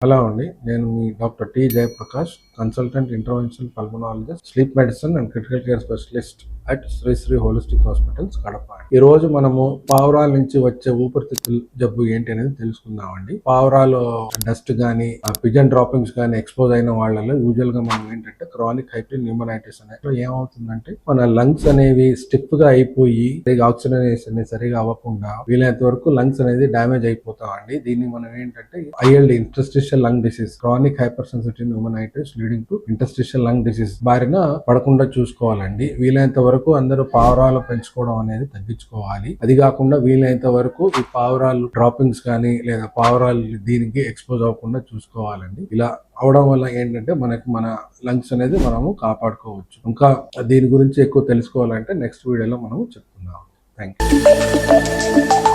Hello అండి, నేను మీ doctor T Jayaprakash, consultant interventional pulmonologist, sleep medicine and critical care specialist at Shri holistic hospitals Kadapa. ఈ రోజు మనము పావురాల నుంచి వచ్చే ఊపిరితిత్తుల జబ్బు ఏంటి అనేది తెలుసుకుందామండి. పావురాలు డస్ట్ గానీ పిజన్ డ్రాపింగ్స్ గానీ ఎక్స్పోజ్ అయిన వాళ్ళలో యూజువల్ గా మనం ఏంటంటే క్రానిక్ హైపర్ న్యూమనైటిస్ అనేది ఏమవుతుందంటే మన లంగ్స్ అనేవి స్టిఫ్ గా అయిపోయి ఆక్సిజనేషన్ సరిగా అవ్వకుండా వీలైనంత వరకు లంగ్స్ అనేది డ్యామేజ్ అయిపోతామండి. దీన్ని మనం ఏంటంటే ILD interstitial lung disease, chronic hyper sensitive pneumonitis leading to interstitial lung disease బారిన పడకుండా చూసుకోవాలండి. వీలైనంత వరకు అందరూ పావురాలు పెంచుకోవడం అనేది తగ్గించుకోవాలి. అది కాకుండా వీలైనంత వరకు ఈ పావురాలు డ్రాపింగ్స్ కానీ లేదా పావురాలు దీనికి ఎక్స్పోజ్ అవ్వకుండా చూసుకోవాలండి. ఇలా అవడం వల్ల ఏంటంటే మన లంగ్స్ అనేది మనము కాపాడుకోవచ్చు. ఇంకా దీని గురించి ఎక్కువ తెలుసుకోవాలంటే నెక్స్ట్ వీడియోలో మనం చెప్పుకుందాం. Thank you.